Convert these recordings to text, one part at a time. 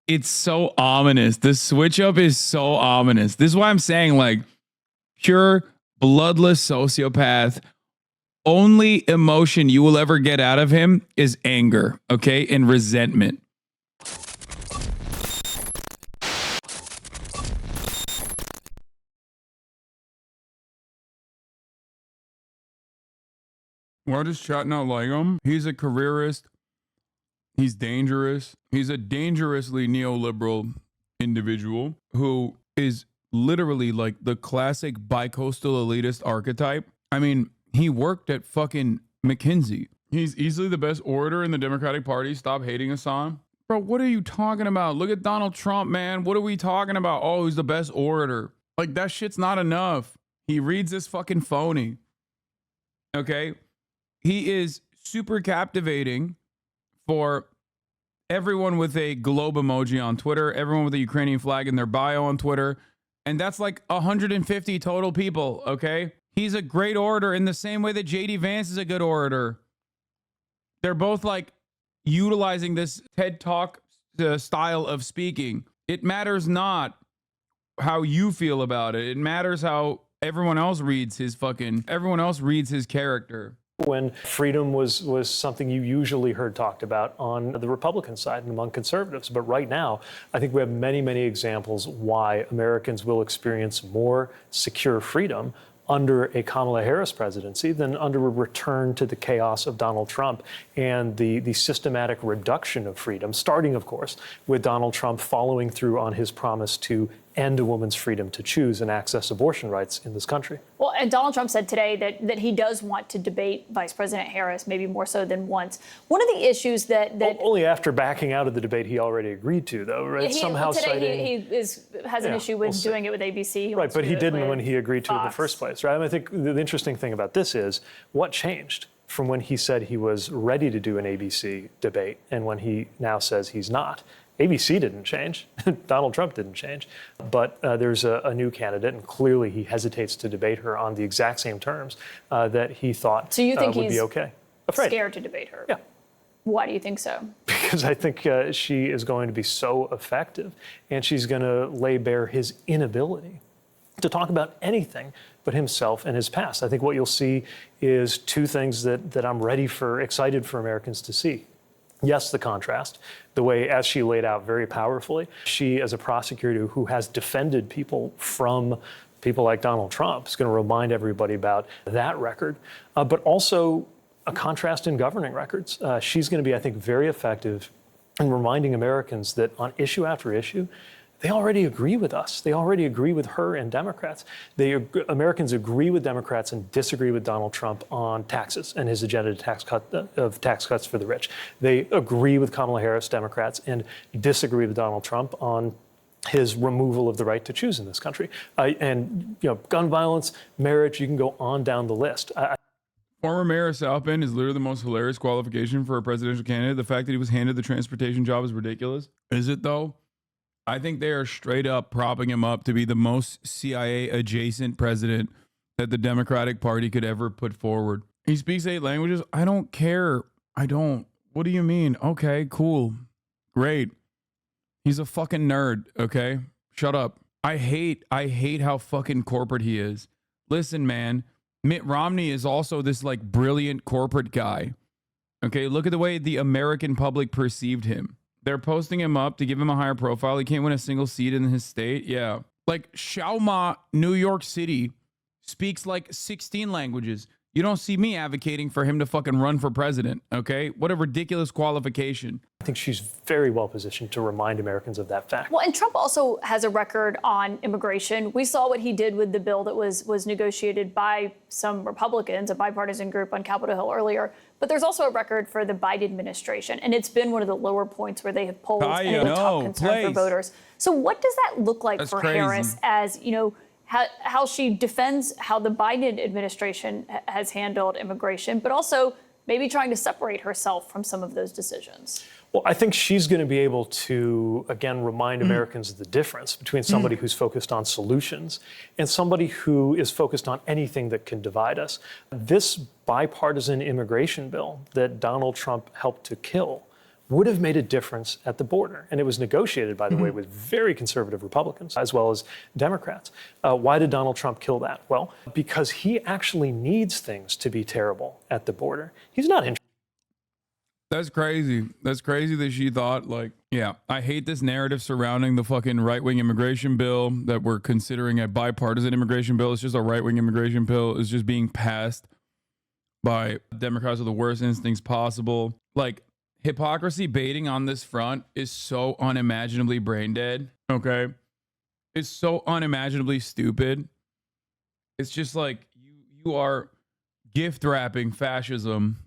It's so ominous. The switch up is so ominous. This is why I'm saying, like, pure bloodless sociopath. Only emotion you will ever get out of him is anger, okay, and resentment. Why does chat not like him? He's a careerist. He's dangerous. He's a dangerously neoliberal individual who is literally like the classic bicoastal elitist archetype. I mean, he worked at fucking McKinsey. He's easily the best orator in the Democratic Party. Stop hating Hasan. Bro, what are you talking about? Look at Donald Trump, man. What are we talking about? Oh, he's the best orator. Like, that shit's not enough. He reads this fucking phony. Okay? He is super captivating for everyone with a globe emoji on Twitter, everyone with a Ukrainian flag in their bio on Twitter, and that's like 150 total people, okay? He's a great orator in the same way that JD Vance is a good orator. They're both like utilizing this TED Talk style of speaking. It matters not how you feel about it. It matters how everyone else reads his character. When freedom was something you usually heard talked about on the Republican side and among conservatives. But right now, I think we have many, many examples why Americans will experience more secure freedom under a Kamala Harris presidency than under a return to the chaos of Donald Trump and the systematic reduction of freedom, starting, of course, with Donald Trump following through on his promise to end a woman's freedom to choose and access abortion rights in this country. Well, and Donald Trump said today that he does want to debate Vice President Harris, maybe more so than once. One of the issues that only after backing out of the debate he already agreed to, though, right? Somehow today he has an issue with doing it with ABC. Right, but he didn't when he agreed to it in the first place, right? I mean, I think the interesting thing about this is what changed from when he said he was ready to do an ABC debate and when he now says he's not. ABC didn't change. Donald Trump didn't change. But there's a new candidate, and clearly he hesitates to debate her on the exact same terms that he thought so you think would be okay. Afraid. Scared to debate her? Yeah. Why do you think so? Because I think she is going to be so effective, and she's going to lay bare his inability to talk about anything but himself and his past. I think what you'll see is two things that I'm excited for Americans to see. Yes, the contrast, the way, as she laid out very powerfully, she, as a prosecutor who has defended people from people like Donald Trump, is going to remind everybody about that record, but also a contrast in governing records. She's going to be, I think, very effective in reminding Americans that on issue after issue, they already agree with us. They already agree with her and Democrats. Americans agree with Democrats and disagree with Donald Trump on taxes and his agenda of tax cuts for the rich. They agree with Kamala Harris, Democrats, and disagree with Donald Trump on his removal of the right to choose in this country. And gun violence, marriage, you can go on down the list. Former Mayor of South Bend is literally the most hilarious qualification for a presidential candidate. The fact that he was handed the transportation job is ridiculous. Is it, though? I think they are straight up propping him up to be the most CIA adjacent president that the Democratic Party could ever put forward. He speaks 8 languages. I don't care. I don't. What do you mean? Okay, cool. Great. He's a fucking nerd, okay? Shut up. I hate how fucking corporate he is. Listen, man, Mitt Romney is also this like brilliant corporate guy. Okay, look at the way the American public perceived him. They're posting him up to give him a higher profile. He can't win a single seat in his state. Yeah. Like Xiaoma, New York City, speaks like 16 languages. You don't see me advocating for him to fucking run for president, okay? What a ridiculous qualification. I think she's very well positioned to remind Americans of that fact. Well, and Trump also has a record on immigration. We saw what he did with the bill that was negotiated by some Republicans, a bipartisan group on Capitol Hill earlier. But there's also a record for the Biden administration, and it's been one of the lower points where they have polled and a top concern for voters. So what does that look like for Harris as, how she defends how the Biden administration has handled immigration, but also maybe trying to separate herself from some of those decisions? Well, I think she's going to be able to, again, remind Americans of the difference between somebody who's focused on solutions and somebody who is focused on anything that can divide us. This bipartisan immigration bill that Donald Trump helped to kill would have made a difference at the border. And it was negotiated, by the way, with very conservative Republicans as well as Democrats. Why did Donald Trump kill that? Well, because he actually needs things to be terrible at the border. He's not interested. That's crazy. That's crazy that she thought, like, yeah, I hate this narrative surrounding the fucking right-wing immigration bill that we're considering a bipartisan immigration bill. It's just a right-wing immigration bill. It's just being passed by Democrats with the worst instincts possible. Like, hypocrisy baiting on this front is so unimaginably brain dead, okay? It's so unimaginably stupid. It's just like you are gift wrapping fascism,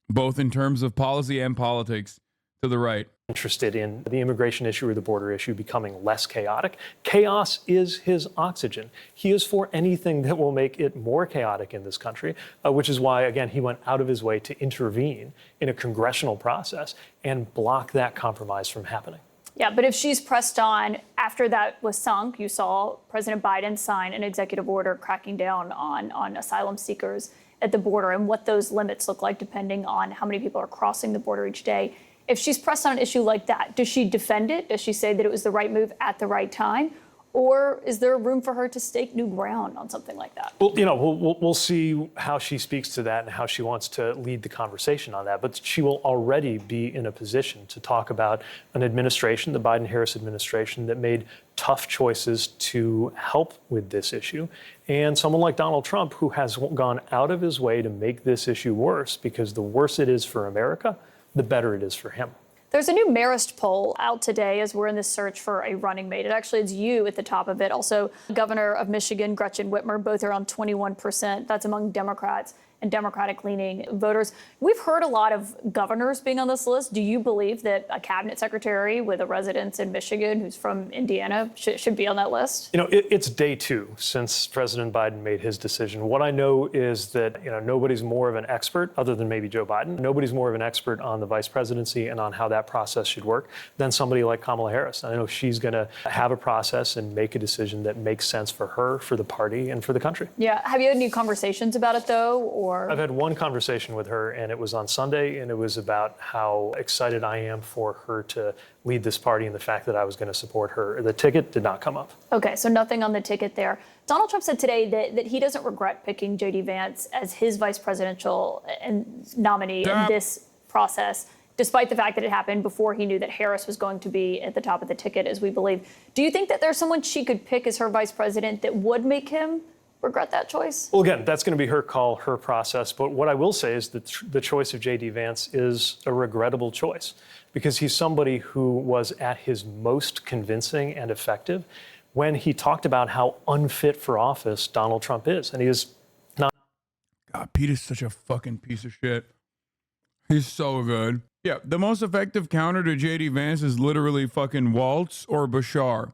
both in terms of policy and politics, to the right. Interested in the immigration issue or the border issue becoming less chaotic. Chaos is his oxygen. He is for anything that will make it more chaotic in this country, which is why, again, he went out of his way to intervene in a congressional process and block that compromise from happening. Yeah, but if she's pressed on, after that was sunk, you saw President Biden sign an executive order cracking down on asylum seekers at the border and what those limits look like depending on how many people are crossing the border each day. If she's pressed on an issue like that, does she defend it? Does she say that it was the right move at the right time? Or is there room for her to stake new ground on something like that? Well, we'll see how she speaks to that and how she wants to lead the conversation on that. But she will already be in a position to talk about an administration, the Biden-Harris administration, that made tough choices to help with this issue. And someone like Donald Trump, who has gone out of his way to make this issue worse, because the worse it is for America, the better it is for him. There's a new Marist poll out today as we're in this search for a running mate. It actually is you at the top of it. Also, Governor of Michigan, Gretchen Whitmer, both around 21%. That's among Democrats and Democratic-leaning voters. We've heard a lot of governors being on this list. Do you believe that a cabinet secretary with a residence in Michigan who's from Indiana should be on that list? It's day 2 since President Biden made his decision. What I know is that nobody's more of an expert, other than maybe Joe Biden, nobody's more of an expert on the vice presidency and on how that process should work than somebody like Kamala Harris. I know she's going to have a process and make a decision that makes sense for her, for the party, and for the country. Yeah. Have you had any conversations about it, though? Or I've had one conversation with her, and it was on Sunday, and it was about how excited I am for her to lead this party and the fact that I was going to support her. The ticket did not come up. Okay, so nothing on the ticket there. Donald Trump said today that he doesn't regret picking J.D. Vance as his vice presidential nominee in this process, despite the fact that it happened before he knew that Harris was going to be at the top of the ticket, as we believe. Do you think that there's someone she could pick as her vice president that would make him regret that choice? Well, again, that's going to be her call, her process. But what I will say is that the choice of J.D. Vance is a regrettable choice, because he's somebody who was at his most convincing and effective when he talked about how unfit for office Donald Trump is. And he is not. God, Pete is such a fucking piece of shit. He's so good. Yeah, the most effective counter to J.D. Vance is literally fucking Waltz or Bashar,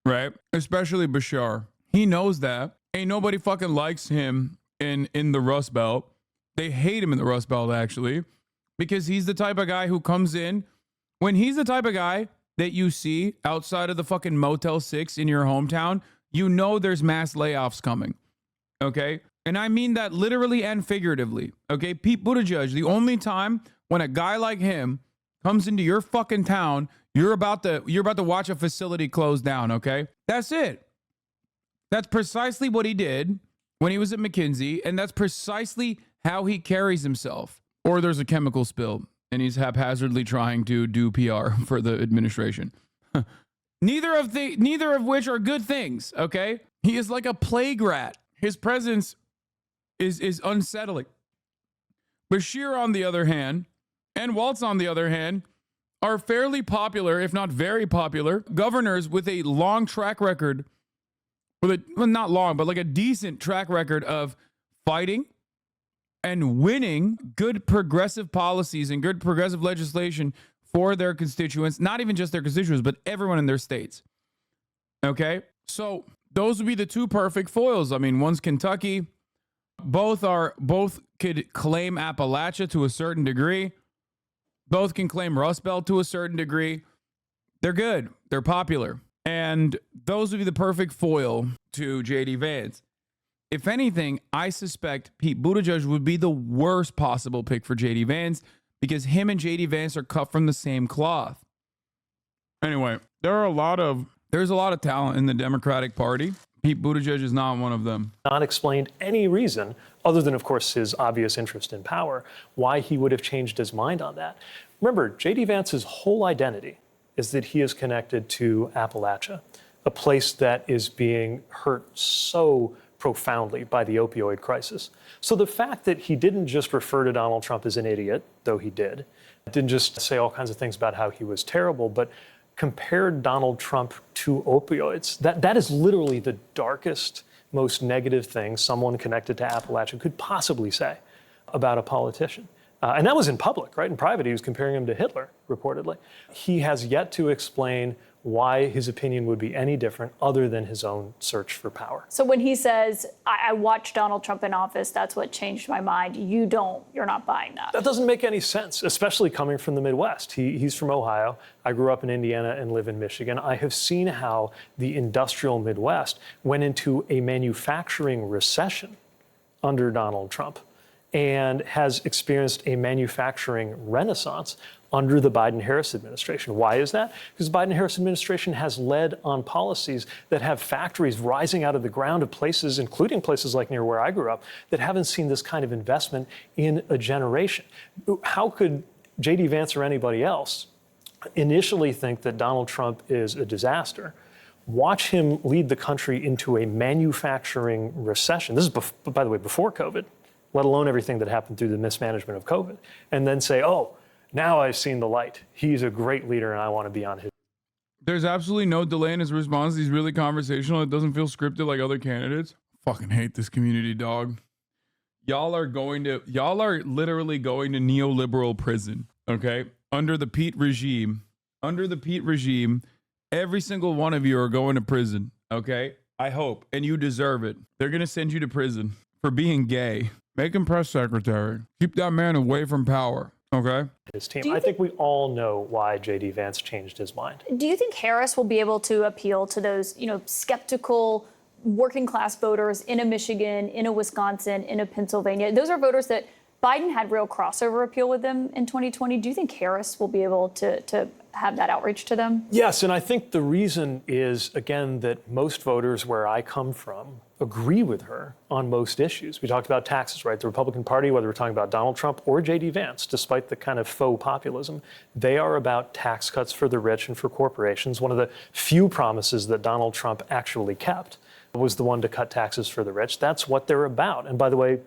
right? Especially Bashar. He knows that. Ain't nobody fucking likes him in the Rust Belt. They hate him in the Rust Belt, actually, because he's the type of guy who comes in. When he's the type of guy that you see outside of the fucking Motel 6 in your hometown, you know there's mass layoffs coming, okay? And I mean that literally and figuratively, okay? Pete Buttigieg, the only time when a guy like him comes into your fucking town, you're about to watch a facility close down, okay? That's it. That's precisely what he did when he was at McKinsey, and that's precisely how he carries himself. Or there's a chemical spill, and he's haphazardly trying to do PR for the administration. Neither of which are good things, okay? He is like a plague rat. His presence is unsettling. Bashir, on the other hand, and Waltz, on the other hand, are fairly popular, if not very popular, governors with a long track record. Well, not long, but like a decent track record of fighting and winning good progressive policies and good progressive legislation for their constituents, not even just their constituents, but everyone in their states. Okay? So those would be the two perfect foils. I mean, one's Kentucky. Both could claim Appalachia to a certain degree. Both can claim Rust Belt to a certain degree. They're good. They're popular. And those would be the perfect foil to J.D. Vance. If anything, I suspect Pete Buttigieg would be the worst possible pick for J.D. Vance because him and JD Vance are cut from the same cloth. Anyway, there's a lot of talent in the Democratic Party. Pete Buttigieg is not one of them. Not explained any reason, other than, of course, his obvious interest in power, why he would have changed his mind on that. Remember, J.D. Vance's whole identity is that he is connected to Appalachia, a place that is being hurt so profoundly by the opioid crisis. So the fact that he didn't just refer to Donald Trump as an idiot, though he didn't just say all kinds of things about how he was terrible, but compared Donald Trump to opioids. That is literally the darkest, most negative thing someone connected to Appalachia could possibly say about a politician. And that was in public, right? In private, he was comparing him to Hitler, reportedly. He has yet to explain why his opinion would be any different other than his own search for power. So when he says, I watched Donald Trump in office, that's what changed my mind, you're not buying that. That doesn't make any sense, especially coming from the Midwest. He's from Ohio. I grew up in Indiana and live in Michigan. I have seen how the industrial Midwest went into a manufacturing recession under Donald Trump and has experienced a manufacturing renaissance under the Biden-Harris administration. Why is that? Because the Biden-Harris administration has led on policies that have factories rising out of the ground of places, including places like near where I grew up, that haven't seen this kind of investment in a generation. How could J.D. Vance or anybody else initially think that Donald Trump is a disaster, watch him lead the country into a manufacturing recession? This is, by the way, before COVID, let alone everything that happened through the mismanagement of COVID, and then say, oh, now I've seen the light. He's a great leader and I want to be on his. There's absolutely no delay in his response. He's really conversational. It doesn't feel scripted like other candidates. Fucking hate this community, dog. Y'all are literally going to neoliberal prison, okay? Under the Pete regime, every single one of you are going to prison, okay? I hope, and you deserve it. They're going to send you to prison for being gay. Make him press secretary. Keep that man away from power. Okay. His team. I think we all know why J.D. Vance changed his mind. Do you think Harris will be able to appeal to those, skeptical working class voters in a Michigan, in a Wisconsin, in a Pennsylvania? Those are voters that Biden had real crossover appeal with them in 2020. Do you think Harris will be able to have that outreach to them? Yes, and I think the reason is, again, that most voters where I come from agree with her on most issues. We talked about taxes, right? The Republican Party, whether we're talking about Donald Trump or J.D. Vance, despite the kind of faux populism, they are about tax cuts for the rich and for corporations. One of the few promises that Donald Trump actually kept was the one to cut taxes for the rich. That's what they're about. And by the way,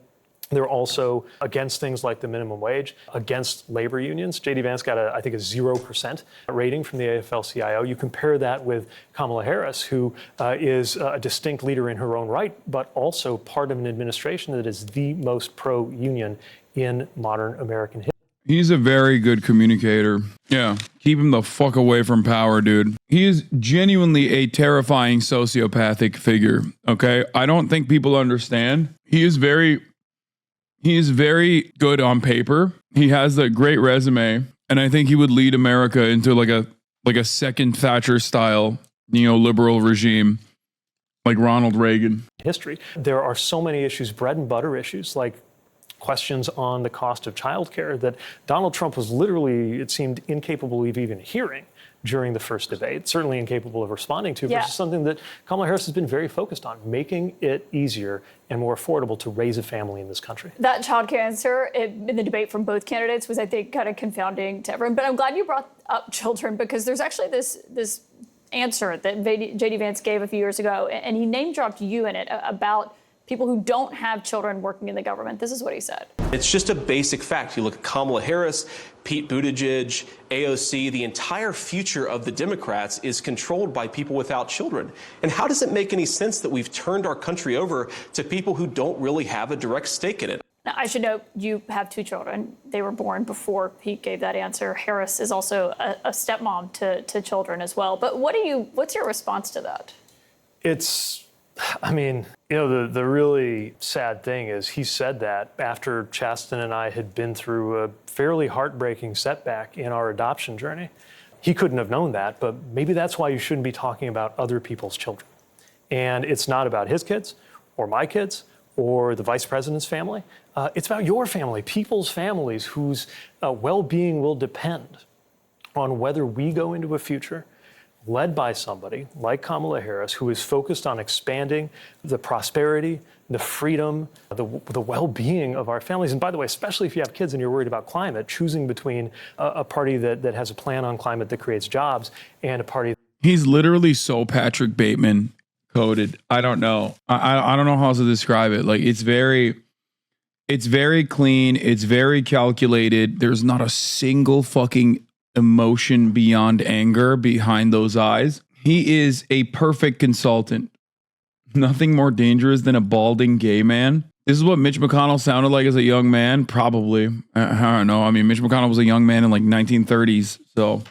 they're also against things like the minimum wage, against labor unions. J.D. Vance got, I think, a 0% rating from the AFL-CIO. You compare that with Kamala Harris, who is a distinct leader in her own right, but also part of an administration that is the most pro-union in modern American history. He's a very good communicator. Yeah. Keep him the fuck away from power, dude. He is genuinely a terrifying sociopathic figure. Okay. I don't think people understand. He is very good on paper. He has a great resume, and I think he would lead America into like a second Thatcher style neoliberal regime, like Ronald Reagan. History. There are so many issues, bread and butter issues, like questions on the cost of childcare that Donald Trump was literally, it seemed, incapable of even hearing during the first debate, certainly incapable of responding to, which is something that Kamala Harris has been very focused on, making it easier and more affordable to raise a family in this country. That child care answer in the debate from both candidates was, I think, kind of confounding to everyone. But I'm glad you brought up children, because there's actually this answer that J.D. Vance gave a few years ago, and he name-dropped you in it about people who don't have children working in the government. This is what he said. It's just a basic fact. You look at Kamala Harris, Pete Buttigieg, AOC, the entire future of the Democrats is controlled by people without children. And how does it make any sense that we've turned our country over to people who don't really have a direct stake in it? Now, I should note, you have 2 children. They were born before Pete gave that answer. Harris is also a stepmom to children as well. But what's your response to that? The really sad thing is he said that after Chasten and I had been through a fairly heartbreaking setback in our adoption journey. He couldn't have known that, but maybe that's why you shouldn't be talking about other people's children. And it's not about his kids or my kids or the vice president's family. It's about your family, people's families whose well-being will depend on whether we go into a future led by somebody like Kamala Harris, who is focused on expanding the prosperity, the freedom, the well-being of our families. And by the way, especially if you have kids and you're worried about climate, choosing between a party that has a plan on climate that creates jobs and a party. He's literally so Patrick Bateman coded. I don't know. I don't know how else to describe it. Like it's very clean. It's very calculated. There's not a single fucking emotion beyond anger behind those eyes. He is a perfect consultant. Nothing more dangerous than a balding gay man. This is what Mitch McConnell sounded like as a young man. Probably. I don't know. I mean, Mitch McConnell was a young man in like 1930s. So.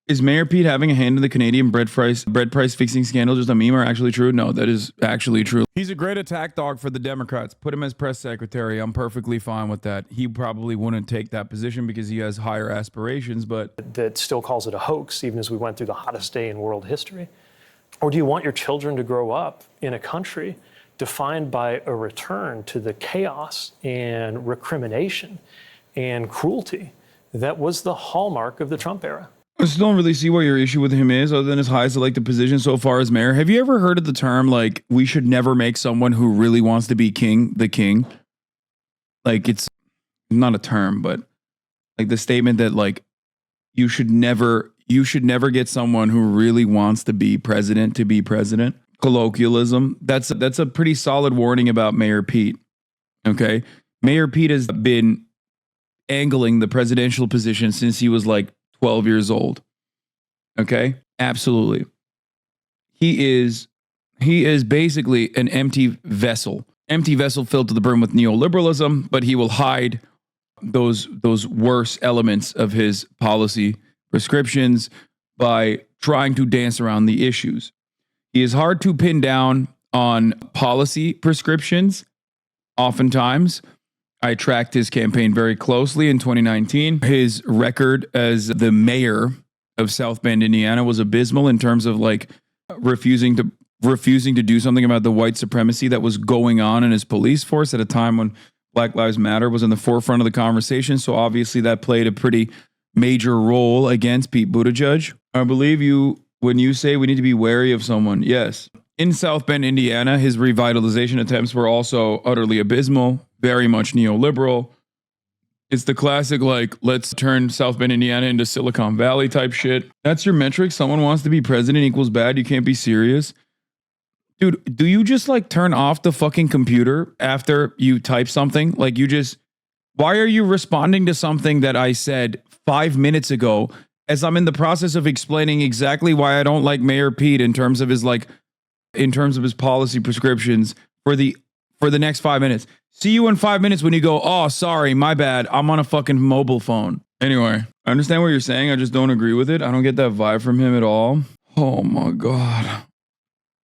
Is Mayor Pete having a hand in the Canadian bread price fixing scandal just a meme or actually true? No, that is actually true. He's a great attack dog for the Democrats. Put him as press secretary. I'm perfectly fine with that. He probably wouldn't take that position because he has higher aspirations, but... That still calls it a hoax, even as we went through the hottest day in world history? Or do you want your children to grow up in a country defined by a return to the chaos and recrimination and cruelty that was the hallmark of the Trump era? I still don't really see what your issue with him is, other than his highs to like the position so far as mayor. Have you ever heard of the term, like, we should never make someone who really wants to be king the king? Like, it's not a term, but like the statement that like you should never get someone who really wants to be president. Colloquialism. That's a pretty solid warning about Mayor Pete. Okay. Mayor Pete has been angling the presidential position since he was like 12 years old. Okay? Absolutely. He is basically an empty vessel filled to the brim with neoliberalism, but he will hide those worse elements of his policy prescriptions by trying to dance around the issues. He is hard to pin down on policy prescriptions. Oftentimes, I tracked his campaign very closely in 2019. His record as the mayor of South Bend, Indiana was abysmal in terms of like refusing to do something about the white supremacy that was going on in his police force at a time when Black Lives Matter was in the forefront of the conversation. So obviously that played a pretty major role against Pete Buttigieg. I believe you when you say we need to be wary of someone. Yes. In South Bend, Indiana, his revitalization attempts were also utterly abysmal. Very much neoliberal. It's the classic, like, let's turn South Bend, Indiana into Silicon Valley type shit. That's your metric. Someone wants to be president equals bad. You can't be serious. Dude, do you just like turn off the fucking computer after you type something? Like why are you responding to something that I said 5 minutes ago as I'm in the process of explaining exactly why I don't like Mayor Pete in terms of his policy prescriptions for the next 5 minutes? See you in 5 minutes when you go, oh, sorry, my bad. I'm on a fucking mobile phone. Anyway, I understand what you're saying. I just don't agree with it. I don't get that vibe from him at all. Oh my God.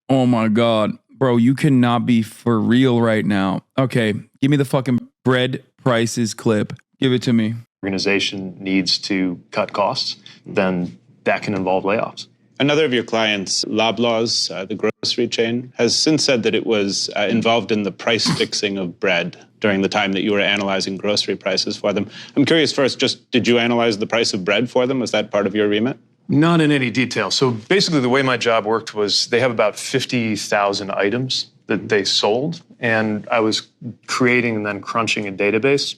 Oh my God. Bro, you cannot be for real right now. Okay, give me the fucking bread prices clip. Give it to me. Organization needs to cut costs, then that can involve layoffs. Another of your clients, Loblaws, the grocery chain, has since said that it was involved in the price fixing of bread during the time that you were analyzing grocery prices for them. I'm curious first, just did you analyze the price of bread for them? Was that part of your remit? Not in any detail. So basically the way my job worked was they have about 50,000 items that they sold, and I was creating and then crunching a database.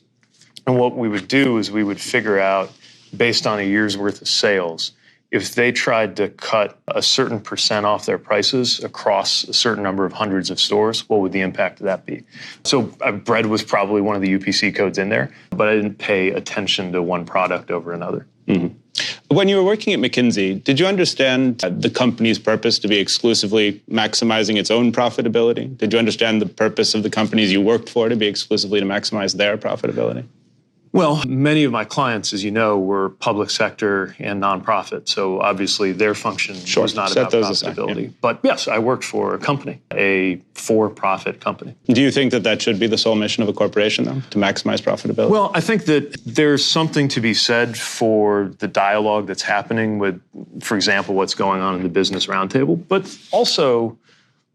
And what we would do is we would figure out, based on a year's worth of sales, if they tried to cut a certain percent off their prices across a certain number of hundreds of stores, what would the impact of that be? So bread was probably one of the UPC codes in there, but I didn't pay attention to one product over another. Mm-hmm. When you were working at McKinsey, did you understand the company's purpose to be exclusively maximizing its own profitability? Did you understand the purpose of the companies you worked for to be exclusively to maximize their profitability? Well, many of my clients, as you know, were public sector and nonprofit. So obviously their function was not about profitability. Yeah. But yes, I worked for a company, a for-profit company. Do you think that that should be the sole mission of a corporation, though, to maximize profitability? Well, I think that there's something to be said for the dialogue that's happening with, for example, what's going on in the Business Roundtable. But also,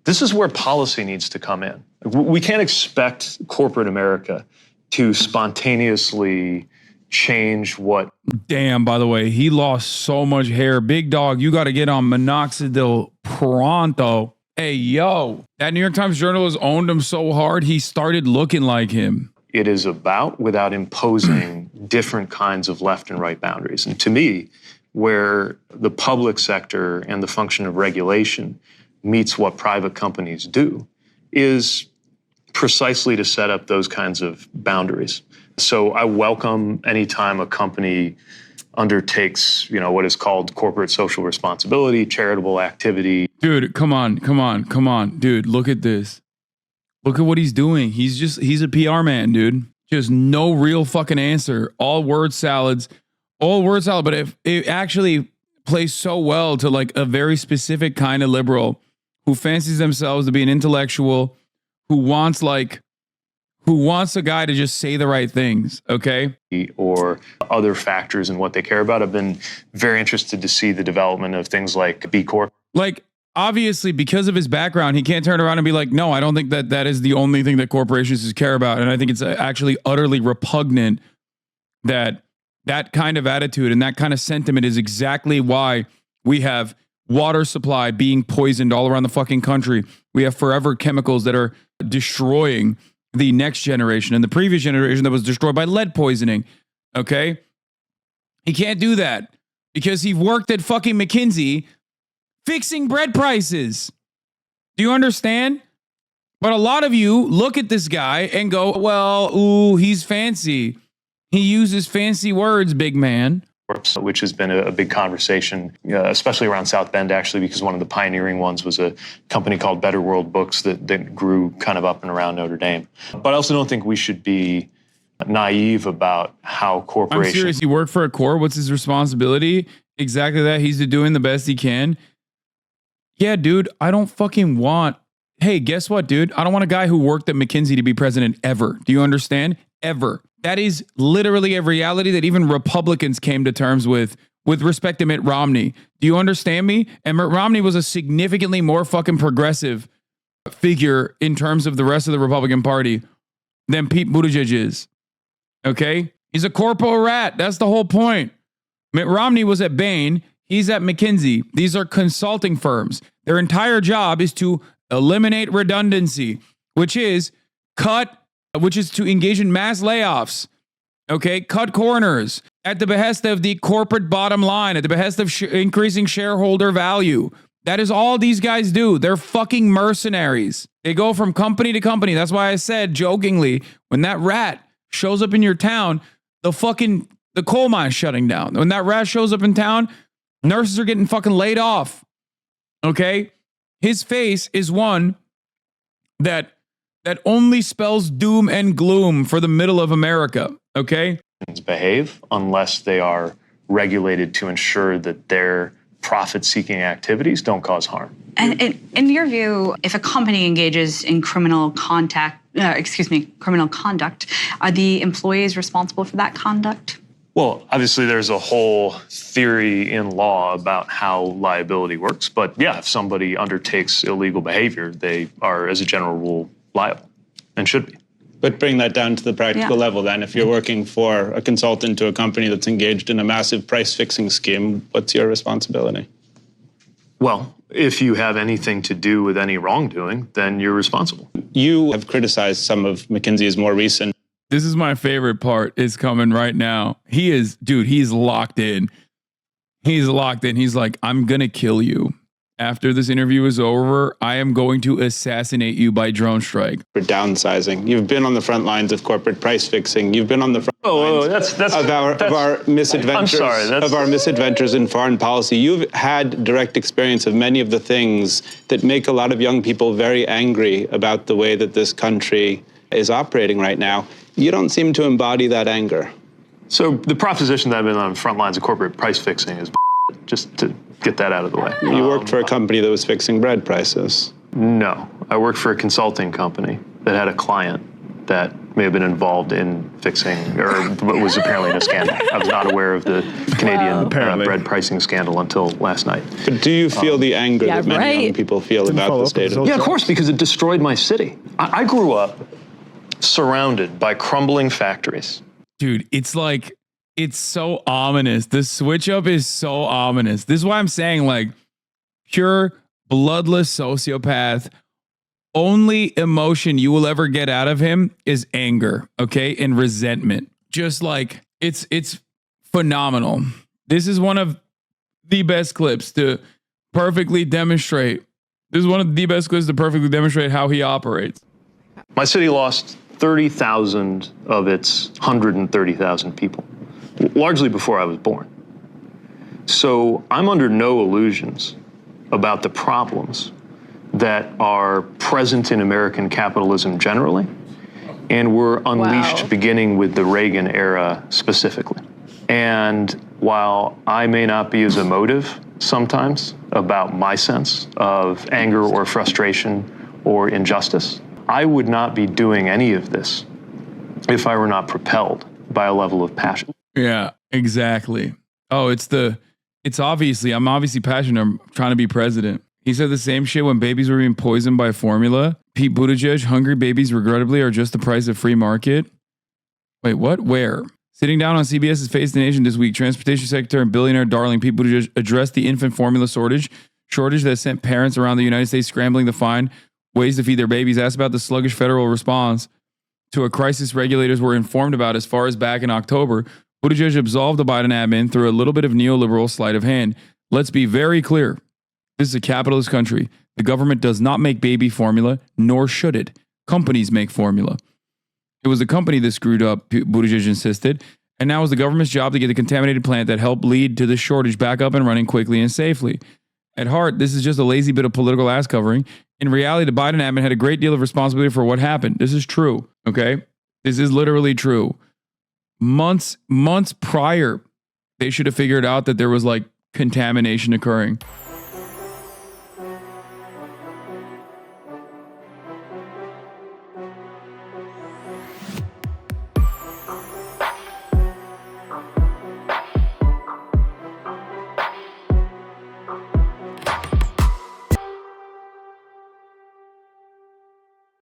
this is where policy needs to come in. We can't expect corporate America to spontaneously change what. Damn, by the way, he lost so much hair. Big dog, you got to get on minoxidil pronto. Hey, yo, that New York Times journalist owned him so hard, he started looking like him. It is about without imposing different kinds of left and right boundaries. And to me, where the public sector and the function of regulation meets what private companies do is precisely to set up those kinds of boundaries. So I welcome anytime a company undertakes, what is called corporate social responsibility, charitable activity. Dude, come on. Dude, look at this. Look at what he's doing. He's a PR man, dude. Just no real fucking answer. All word salad, but it actually plays so well to like a very specific kind of liberal who fancies themselves to be an intellectual, who wants a guy to just say the right things, okay? Or other factors in what they care about. I've been very interested to see the development of things like B Corp. Like, obviously, because of his background, he can't turn around and be like, no, I don't think that is the only thing that corporations care about. And I think it's actually utterly repugnant that kind of attitude and that kind of sentiment is exactly why we have water supply being poisoned all around the fucking country. We have forever chemicals that are destroying the next generation and the previous generation that was destroyed by lead poisoning. Okay? He can't do that because he worked at fucking McKinsey fixing bread prices. Do you understand? But a lot of you look at this guy and go, well, ooh, he's fancy. He uses fancy words, big man. Which has been a big conversation, especially around South Bend, actually, because one of the pioneering ones was a company called Better World Books that grew kind of up and around Notre Dame. But I also don't think we should be naive about how corporations... I'm serious. He worked for a corp. What's his responsibility? Exactly that. He's doing the best he can. Yeah, dude, I don't fucking want... Hey, guess what, dude? I don't want a guy who worked at McKinsey to be president ever. Do you understand? Ever. That is literally a reality that even Republicans came to terms with respect to Mitt Romney. Do you understand me? And Mitt Romney was a significantly more fucking progressive figure in terms of the rest of the Republican Party than Pete Buttigieg is. Okay? He's a corpo rat. That's the whole point. Mitt Romney was at Bain. He's at McKinsey. These are consulting firms. Their entire job is to eliminate redundancy, which is to engage in mass layoffs, okay? Cut corners at the behest of the corporate bottom line, at the behest of increasing shareholder value. That is all these guys do. They're fucking mercenaries. They go from company to company. That's why I said jokingly, when that rat shows up in your town, the coal mine's shutting down. When that rat shows up in town, nurses are getting fucking laid off, okay? His face is one that only spells doom and gloom for the middle of America, okay? Behave unless they are regulated to ensure that their profit-seeking activities don't cause harm. And in your view, if a company engages in criminal conduct, are the employees responsible for that conduct? Well, obviously there's a whole theory in law about how liability works. But yeah, if somebody undertakes illegal behavior, they are, as a general rule, liable and should be. But bring that down to the practical level then. If you're working for a consultant to a company that's engaged in a massive price-fixing scheme, what's your responsibility? Well, if you have anything to do with any wrongdoing, then you're responsible. You have criticized some of McKinsey's more recent... This is my favorite part. Is coming right now. He's locked in. He's locked in. He's like, I'm going to kill you. After this interview is over, I am going to assassinate you by drone strike. For downsizing. You've been on the front lines of corporate price fixing. You've been on the front lines of our misadventures. Of our misadventures in foreign policy. You've had direct experience of many of the things that make a lot of young people very angry about the way that this country is operating right now. You don't seem to embody that anger. So the proposition that I've been on the front lines of corporate price fixing is just to get that out of the way. You worked for a company that was fixing bread prices. No, I worked for a consulting company that had a client that may have been involved in fixing, or what was apparently in a scandal. I was not aware of the Canadian bread pricing scandal until last night. But do you feel the anger that many young people feel about the state of Yeah, of course, because it destroyed my city. I grew up surrounded by crumbling factories. Dude, it's like, it's so ominous. The switch up is so ominous. This is why I'm saying, like, pure bloodless sociopath. Only emotion you will ever get out of him is anger, okay? And resentment. Just like, it's phenomenal. This is one of the best clips to perfectly demonstrate. This is one of the best clips to perfectly demonstrate how he operates. My city lost 30,000 of its 130,000 people, largely before I was born. So I'm under no illusions about the problems that are present in American capitalism generally, and were unleashed beginning with the Reagan era specifically. And while I may not be as emotive sometimes about my sense of anger or frustration or injustice, I would not be doing any of this if I were not propelled by a level of passion. Yeah, exactly. Oh, I'm obviously passionate. I'm trying to be president. He said the same shit when babies were being poisoned by formula. Pete Buttigieg, hungry babies regrettably are just the price of free market. Wait, what? Where? Sitting down on CBS's Face the Nation this week, Transportation Secretary and billionaire darling Pete Buttigieg addressed the infant formula shortage that sent parents around the United States scrambling to find ways to feed their babies. Asked about the sluggish federal response to a crisis regulators were informed about as far as back in October. Buttigieg absolved the Biden admin through a little bit of neoliberal sleight of hand. Let's be very clear. This is a capitalist country. The government does not make baby formula, nor should it. Companies make formula. It was the company that screwed up, Buttigieg insisted, and now it's the government's job to get the contaminated plant that helped lead to the shortage back up and running quickly and safely. At heart, this is just a lazy bit of political ass covering. In reality, the Biden admin had a great deal of responsibility for what happened. This is true, okay? This is literally true. Months prior, they should have figured out that there was like contamination occurring.